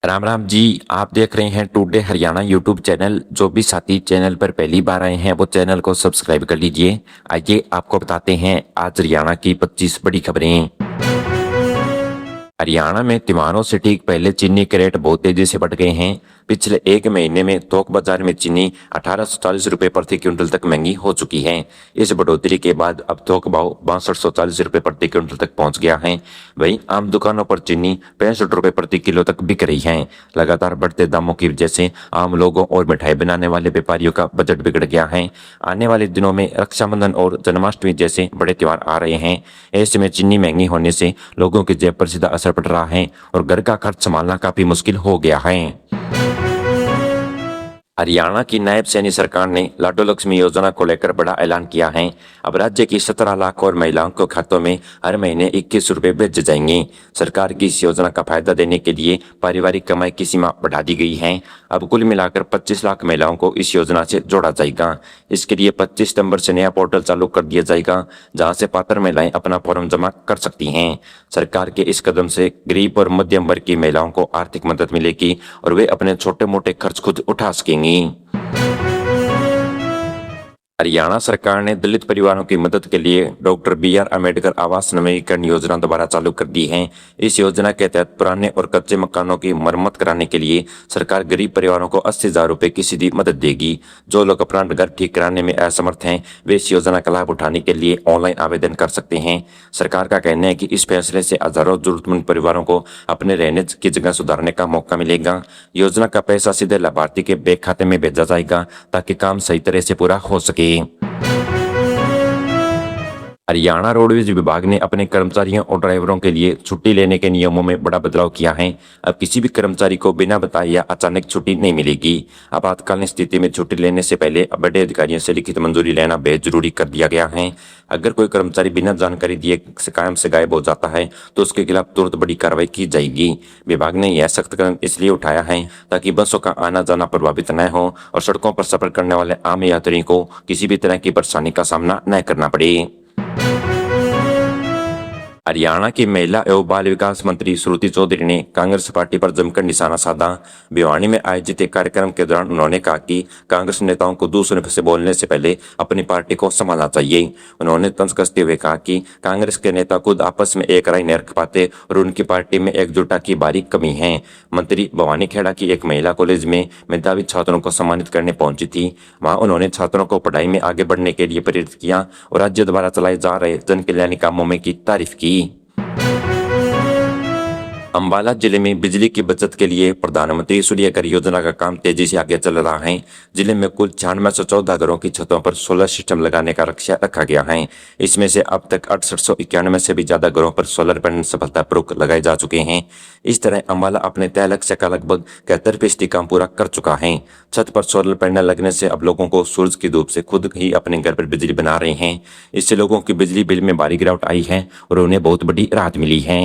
राम राम जी। आप देख रहे हैं टुडे हरियाणा यूट्यूब चैनल। जो भी साथी चैनल पर पहली बार आए हैं वो चैनल को सब्सक्राइब कर लीजिए। आइए आपको बताते हैं आज हरियाणा की 25 बड़ी खबरें। हरियाणा में त्योहारों से ठीक पहले चीनी के रेट बहुत तेजी से बढ़ गए हैं। पिछले एक महीने में थोक बाजार में चीनी 1840 रुपए प्रति क्विंटल तक महंगी हो चुकी है। इस बढ़ोतरी के बाद अब थोक भाव 6240 रुपए प्रति क्विंटल तक पहुंच गया है। वहीं आम दुकानों पर चीनी 65 रुपए प्रति किलो तक बिक रही है। लगातार बढ़ते दामों की वजह से आम लोगों और मिठाई बनाने वाले व्यापारियों का बजट बिगड़ गया है। आने वाले दिनों में रक्षाबंधन और जन्माष्टमी जैसे बड़े त्योहार आ रहे हैं। ऐसे में चीनी महंगी होने से लोगों की जेब पर सीधा असर पड़ रहा है और घर का खर्च संभालना काफी मुश्किल हो गया है। हरियाणा की नायब सैनी सरकार ने लाडो लक्ष्मी योजना को लेकर बड़ा ऐलान किया है। अब राज्य की 17 लाख और महिलाओं के खातों में हर महीने 21 रुपए भेजे जाएंगे। सरकार की इस योजना का फायदा देने के लिए पारिवारिक कमाई की सीमा बढ़ा दी गई है। अब कुल मिलाकर 25 लाख महिलाओं को इस योजना से जोड़ा जाएगा। इसके लिए 25 सितंबर से नया पोर्टल चालू कर दिया जाएगा, जहां से पात्र महिलाएं अपना फॉर्म जमा कर सकती हैं। सरकार के इस कदम से गरीब और मध्यम वर्ग की महिलाओं को आर्थिक मदद मिलेगी और वे अपने छोटे मोटे खर्च खुद उठा सकेंगी। हरियाणा सरकार ने दलित परिवारों की मदद के लिए डॉक्टर BR अम्बेडकर आवास नवीनीकरण योजना दोबारा चालू कर दी है। इस योजना के तहत पुराने और कच्चे मकानों की मरम्मत कराने के लिए सरकार गरीब परिवारों को 80,000 रुपए की सीधी मदद देगी। जो लोग अपना घर ठीक कराने में असमर्थ हैं वे इस योजना का लाभ उठाने के लिए ऑनलाइन आवेदन कर सकते हैं। सरकार का कहना है कि इस फैसले से हजारों जरूरतमंद परिवारों को अपने रहने की जगह सुधारने का मौका मिलेगा। योजना का पैसा सीधे लाभार्थी के बैंक खाते में भेजा जाएगा ताकि काम सही तरह से पूरा हो सके। हरियाणा रोडवेज विभाग ने अपने कर्मचारियों और ड्राइवरों के लिए छुट्टी लेने के नियमों में बड़ा बदलाव किया है। अब किसी भी कर्मचारी को बिना बताए या अचानक छुट्टी नहीं मिलेगी। आपातकालीन स्थिति में छुट्टी लेने से पहले बड़े अधिकारियों से लिखित मंजूरी लेना बेहद जरूरी कर दिया गया है। अगर कोई कर्मचारी बिना जानकारी दिए काम से गायब हो जाता है तो उसके खिलाफ तुरंत बड़ी कार्रवाई की जाएगी। विभाग ने यह सख्त कदम इसलिए उठाया है ताकि बसों का आना जाना प्रभावित न हो और सड़कों पर सफर करने वाले आम यात्रियों को किसी भी तरह की परेशानी का सामना न करना पड़े। हरियाणा की महिला एवं बाल विकास मंत्री श्रुति चौधरी ने कांग्रेस पार्टी पर जमकर निशाना साधा। भिवानी में आयोजित एक कार्यक्रम के दौरान उन्होंने कहा कि कांग्रेस नेताओं को दूसरों से बोलने से पहले अपनी पार्टी को संभालना चाहिए। उन्होंने तंज कसते हुए कहा कि कांग्रेस के नेता खुद आपस में एक राय नहीं रख पाते और उनकी पार्टी में एकजुटता की भारी कमी है। मंत्री भवानी खेड़ा की एक महिला कॉलेज में मेधावी छात्रों को सम्मानित करने पहुंची थी। वहां उन्होंने छात्रों को पढ़ाई में आगे बढ़ने के लिए प्रेरित किया और राज्य द्वारा चलाए जा रहे जन कल्याणी कामों में की तारीफ की। अंबाला जिले में बिजली की बचत के लिए प्रधानमंत्री सूर्य घर योजना का काम तेजी से आगे चल रहा है। जिले में कुल 9614 घरों की छतों पर सोलर सिस्टम लगाने का लक्ष्य रखा गया है। इसमें से अब तक 6891 से भी ज्यादा घरों पर सोलर पैनल सफलतापूर्वक लगाए जा चुके हैं। इस तरह अंबाला अपने तय लक्ष्य का लगभग 71% काम पूरा कर चुका है। छत पर सोलर पैनल लगने से अब लोगों को सूरज की धूप से खुद ही अपने घर पर बिजली बना रहे हैं। इससे लोगों की बिजली बिल में भारी गिरावट आई है और उन्हें बहुत बड़ी राहत मिली है।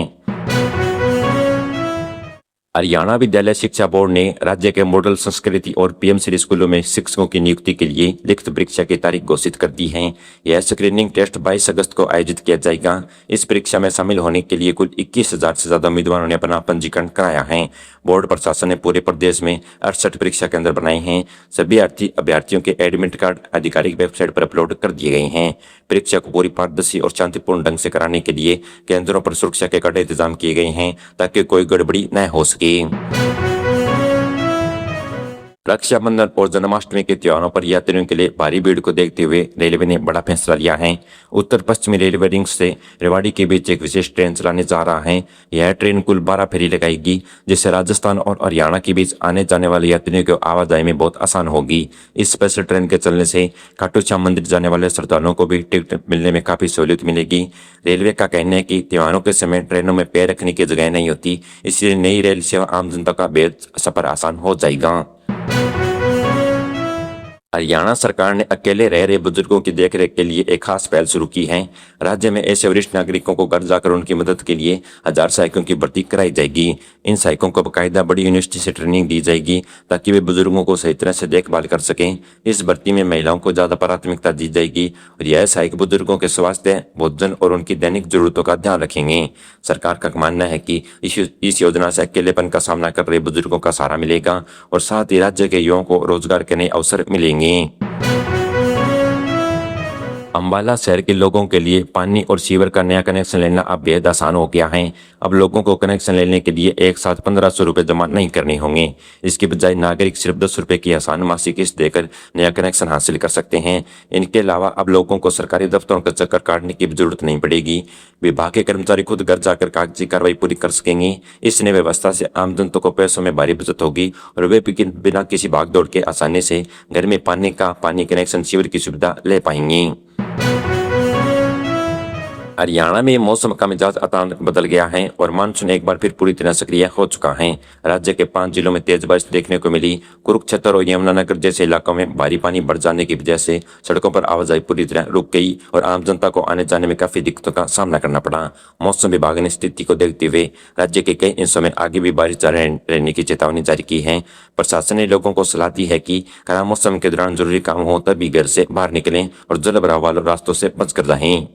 हरियाणा विद्यालय शिक्षा बोर्ड ने राज्य के मॉडल संस्कृति और PMC स्कूलों में शिक्षकों की नियुक्ति के लिए लिखित परीक्षा की तारीख घोषित कर दी है। यह स्क्रीनिंग टेस्ट 22 अगस्त को आयोजित किया जाएगा। इस परीक्षा में शामिल होने के लिए कुल 21,000 से ज्यादा उम्मीदवारों ने अपना पंजीकरण कराया है। बोर्ड प्रशासन ने पूरे प्रदेश में 68 परीक्षा केंद्र बनाए हैं। सभी अभ्यर्थियों के एडमिट कार्ड आधिकारिक वेबसाइट पर अपलोड कर दिए गए हैं। परीक्षा को पूरी पारदर्शी और शांतिपूर्ण ढंग से कराने के लिए केंद्रों पर सुरक्षा के कड़े इंतजाम किए गए हैं ताकि कोई गड़बड़ी न हो सके। रक्षाबंधन और जन्माष्टमी के त्योहारों पर यात्रियों के लिए भारी भीड़ को देखते हुए रेलवे ने बड़ा फैसला लिया है। उत्तर पश्चिमी रेलवे रिंग से रेवाड़ी के बीच एक विशेष ट्रेन चलाने जा रहा है। यह ट्रेन कुल 12 फेरी लगाएगी, जिससे राजस्थान और हरियाणा के बीच आने जाने वाले यात्रियों की आवाजाही में बहुत आसान होगी। इस स्पेशल ट्रेन के चलने से खाटू श्याम मंदिर जाने वाले श्रद्धालुओं को भी टिकट मिलने में काफी सहूलियत मिलेगी। रेलवे का कहना है कि त्योहारों के समय ट्रेनों में पैर रखने की जगह नहीं होती, इसलिए नई रेल सेवा आम जनता का बेहद सफर आसान हो जाएगा। हरियाणा सरकार ने अकेले रह रहे बुजुर्गों की देखरेख के लिए एक खास पहल शुरू की है। राज्य में ऐसे वरिष्ठ नागरिकों को घर जाकर उनकी मदद के लिए 1,000 सहायकों की भर्ती कराई जाएगी। इन सहायकों को बाकायदा बड़ी यूनिवर्सिटी से ट्रेनिंग दी जाएगी ताकि वे बुजुर्गों को सही तरह से देखभाल कर सकें। इस भर्ती में महिलाओं को ज्यादा प्राथमिकता दी जाएगी और यह सहायक बुजुर्गों के स्वास्थ्य, भोजन और उनकी दैनिक जरूरतों का ध्यान रखेंगे। सरकार का मानना है कि इस योजना से अकेलेपन का सामना कर रहे बुजुर्गों का सहारा मिलेगा और साथ ही राज्य के युवाओं को रोजगार के नए अवसर मिलेंगे। अंबाला शहर के लोगों के लिए पानी और सीवर का नया कनेक्शन लेना अब बेहद आसान हो गया है। अब लोगों को कनेक्शन लेने के लिए एक साथ 1,500 रुपये जमा नहीं करने होंगे। इसके बजाय नागरिक सिर्फ 10 रुपये की आसान मासिक किस्त देकर नया कनेक्शन हासिल कर सकते हैं। इनके अलावा अब लोगों को सरकारी दफ्तरों का चक्कर काटने की भी जरूरत नहीं पड़ेगी। विभाग के कर्मचारी खुद घर जाकर कागजी कार्रवाई पूरी कर सकेंगे। इस नई व्यवस्था से आम जनता को पैसों में भारी बचत होगी और वे बिना किसी भागदौड़ के आसानी से घर में पानी कनेक्शन, सीवर की सुविधा ले पाएंगे। हरियाणा में मौसम का मिजाज अचानक बदल गया है और मानसून एक बार फिर पूरी तरह सक्रिय हो चुका है। राज्य के 5 जिलों में तेज बारिश देखने को मिली। कुरुक्षेत्र और यमुनानगर जैसे इलाकों में भारी पानी बढ़ जाने की वजह से सड़कों पर आवाजाही पूरी तरह रुक गई और आम जनता को आने जाने में काफी दिक्कतों का सामना करना पड़ा। मौसम विभाग ने स्थिति को देखते हुए राज्य के कई हिस्सों में आगे भी बारिश जारी रहने की चेतावनी जारी की है। प्रशासन ने लोगों को सलाह दी है कि खराब मौसम के दौरान जरूरी काम हो तभी घर से बाहर निकलें और जल भराव वाले रास्तों से बचकर रहें।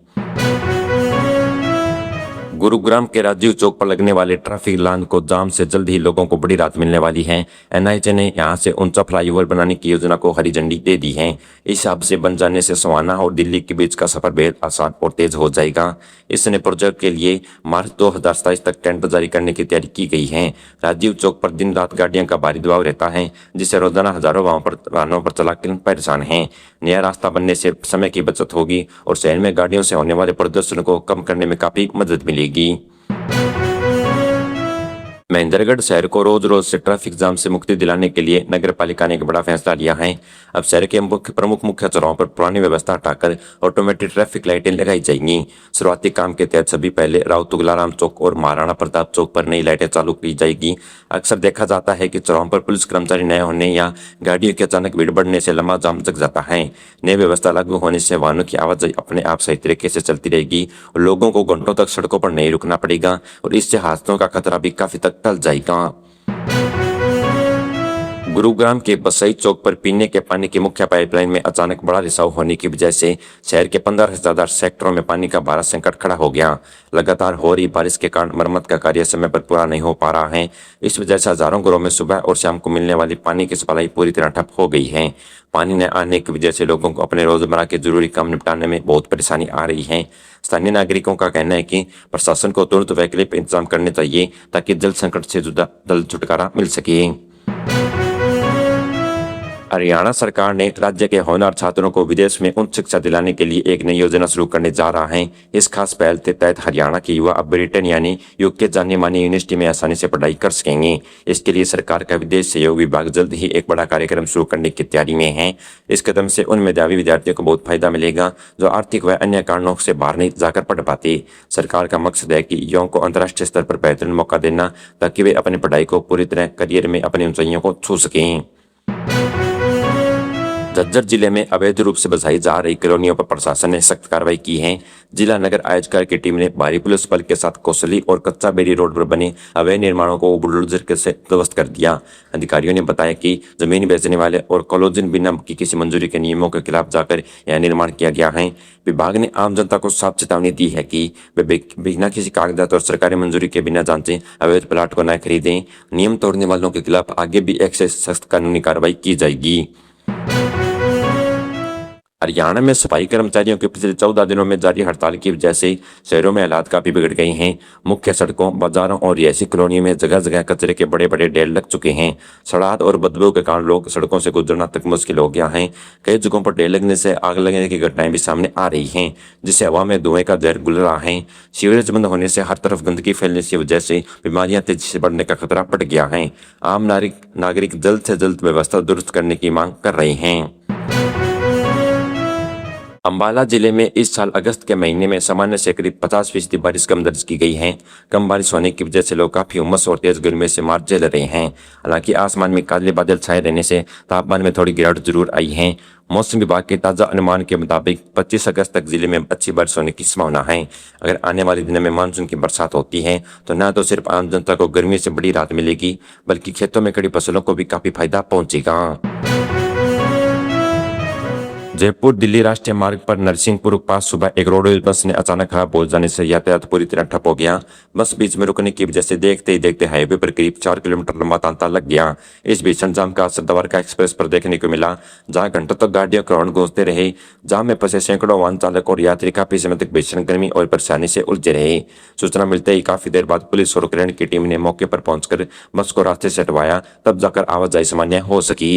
गुरुग्राम के राजीव चौक पर लगने वाले ट्रैफिक लाइन को जाम से जल्द ही लोगों को बड़ी राहत मिलने वाली है। एनआईटी ने यहां से ऊंचा फ्लाईओवर बनाने की योजना को हरी झंडी दे दी है। इस हिसाब से बन जाने से सोहाना और दिल्ली के बीच का सफर बेहद आसान और तेज हो जाएगा। इस नए प्रोजेक्ट के लिए मार्च 2027 तक टेंडर जारी करने की तैयारी की गई है। राजीव चौक पर दिन रात गाड़ियों का भारी दबाव रहता है, जिससे रोजाना हजारों वाहनों पर चालक परेशान हैं। नया रास्ता बनने से समय की बचत होगी और शहर में गाड़ियों से होने वाले प्रदूषण को कम करने में काफी मदद मिलेगी। महेंद्रगढ़ शहर को रोज रोज से ट्रैफिक जाम से मुक्ति दिलाने के लिए नगर पालिका ने एक बड़ा फैसला लिया है। अब शहर के प्रमुख मुख्य चौराहों पर पुरानी व्यवस्था हटाकर ऑटोमेटिक ट्रैफिक लाइटें लगाई जाएंगी। शुरुआती काम के तहत सभी पहले राव तुगलाराम चौक और महाराणा प्रताप चौक पर नई लाइटें चालू की जाएगी। अक्सर देखा जाता है कि चौराहों पर पुलिस कर्मचारी नए होने या गाड़ियों की अचानक भीड़ बढ़ने से लंबा जाम जग जाता है। नई व्यवस्था लागू होने से वाहनों की आवाजाही अपने आप सही तरीके से चलती रहेगी और लोगों को घंटों तक सड़कों पर नहीं रुकना पड़ेगा और इससे हादसों का खतरा भी काफी तक टल जाएगा। गुरुग्राम के बसई चौक पर पीने के पानी की मुख्य पाइपलाइन में अचानक बड़ा रिसाव होने की वजह से शहर के 15 से ज्यादा सेक्टरों में पानी का भारी संकट खड़ा हो गया। लगातार हो रही बारिश के कारण मरम्मत का कार्य समय पर पूरा नहीं हो पा रहा है। इस वजह से हजारों घरों में सुबह और शाम को मिलने वाली पानी की सप्लाई पूरी तरह ठप हो गई है। पानी न आने की वजह से लोगों को अपने रोजमर्रा के जरूरी काम निपटाने में बहुत परेशानी आ रही है। स्थानीय नागरिकों का कहना है कि प्रशासन को तुरंत वैकल्पिक इंतजाम करने चाहिए ताकि जल संकट से जल्द छुटकारा मिल सके। हरियाणा सरकार ने राज्य के होनहार छात्रों को विदेश में उच्च शिक्षा दिलाने के लिए एक नई योजना शुरू करने जा रहा है। इस खास पहल के तहत हरियाणा के युवा अब ब्रिटेन यानी यूके के जानी मानी यूनिवर्सिटी में आसानी से पढ़ाई कर सकेंगे। इसके लिए सरकार का विदेश सहयोग विभाग जल्द ही एक बड़ा कार्यक्रम शुरू करने की तैयारी में है। इस कदम से उन मेधावी विद्यार्थियों को बहुत फायदा मिलेगा जो आर्थिक व अन्य कारणों से बाहर नहीं जाकर पढ़ पाते। सरकार का मकसद है कि युवाओं को अंतर्राष्ट्रीय स्तर पर बेहतरीन मौका देना ताकि वे अपनी पढ़ाई को पूरी तरह करियर में अपनी ऊंचाइयों को छू सकें। झज्जर जिले में अवैध रूप से बसाई जा रही कॉलोनियों पर प्रशासन ने सख्त कार्रवाई की है। जिला नगर आयोजकर की टीम ने भारी पुलिस बल के साथ कोसली और कच्चा बेरी रोड पर बने अवैध निर्माणों को बुलडोजर से ध्वस्त कर दिया। अधिकारियों ने बताया कि जमीन बेचने वाले और कॉलोजिन बिना की किसी मंजूरी के नियमों के खिलाफ जाकर यह निर्माण किया गया है। विभाग ने आम जनता को साफ चेतावनी दी है कि वे बिना किसी कागजात और सरकारी मंजूरी के बिना जांचे अवैध प्लाट को न खरीदें। नियम तोड़ने वालों के खिलाफ आगे भी एक से सख्त कानूनी कार्रवाई की जाएगी। हरियाणा में सफाई कर्मचारियों की पिछले 14 दिनों में जारी हड़ताल की वजह से शहरों में हालात काफी बिगड़ गए हैं। मुख्य सड़कों, बाजारों और रिहायशी कॉलोनियों में जगह जगह कचरे के बड़े बड़े ढेर लग चुके हैं। सड़ाहट और बदबू के कारण लोग सड़कों से गुजरना तक मुश्किल हो गया है। कई जगहों पर ढेर लगने से आग लगने की घटनाएं भी सामने आ रही हैं, जिससे हवा में धुएं का जहर घुल रहा है। सीवरेज बंद होने से हर तरफ गंदगी फैलने की वजह से बीमारियां तेजी से बढ़ने का खतरा बढ़ गया है। आम नागरिक जल्द से जल्द व्यवस्था दुरुस्त करने की मांग कर रहे हैं। अंबाला जिले में इस साल अगस्त के महीने में सामान्य से करीब 50% बारिश कम दर्ज की गई है। कम बारिश होने की वजह से लोग काफी उमस और तेज गर्मी से मार झेल रहे हैं। हालांकि आसमान में काले बादल छाए रहने से तापमान में थोड़ी गिरावट जरूर आई है। मौसम विभाग के ताज़ा अनुमान के मुताबिक 25 अगस्त तक जिले में अच्छी बारिश होने की संभावना है। अगर आने वाले दिनों में मानसून की बरसात होती है तो न तो सिर्फ आम जनता को गर्मी से बड़ी राहत मिलेगी, बल्कि खेतों में खड़ी फसलों को भी काफी फायदा पहुंचेगा। जयपुर दिल्ली राष्ट्रीय मार्ग पर नरसिंहपुर के पास सुबह एक रोडवेज बस ने अचानक खराब हो जाने से यातायात पूरी तरह ठप हो गया। बस बीच में रुकने की वजह से देखते ही देखते हाईवे पर करीब 4 किलोमीटर लंबा तांता लग गया। इस भीषण जाम का असर द्वारका एक्सप्रेस पर देखने को मिला, जहां घंटों तक गाड़ियों के हॉर्न गूंजते रहे। जाम में फंसे सैकड़ों वाहन चालक और यात्री काफी समय तक भीषण गर्मी और परेशानी से उलझे रहे। सूचना मिलते ही काफी देर बाद पुलिस और क्रेन की टीम ने मौके पर पहुंचकर बस को रास्ते से हटवाया, तब जाकर आवाजाही सामान्य हो सकी।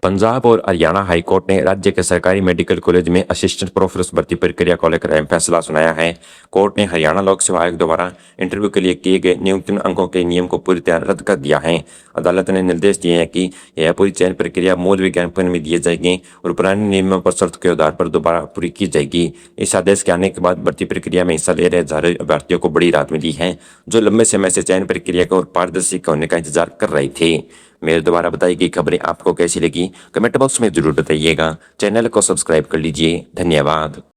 पंजाब और हरियाणा हाईकोर्ट ने राज्य के सरकारी मेडिकल कॉलेज में असिस्टेंट प्रोफेसर भर्ती प्रक्रिया को लेकर अहम फैसला सुनाया है। कोर्ट ने हरियाणा लोक सेवा आयोग द्वारा इंटरव्यू के लिए किए गए न्यूनतम अंकों के नियम को पूरी तरह रद्द कर दिया है। अदालत ने निर्देश दिए हैं कि यह पूरी चयन प्रक्रिया मूल विज्ञापन में दिए जाएगी और पुराने नियमों पर शर्त के आधार पर दोबारा पूरी की जाएगी। इस आदेश के आने के बाद भर्ती प्रक्रिया में हिस्सा ले रहे हजारों अभ्यर्थियों को बड़ी राहत मिली है, जो लंबे समय से चयन प्रक्रिया को पारदर्शी होने का इंतजार कर रहे थे। मेरे द्वारा बताई गई खबरें आपको कैसी लगी, कमेंट बॉक्स में जरूर बताइएगा। चैनल को सब्सक्राइब कर लीजिए। धन्यवाद।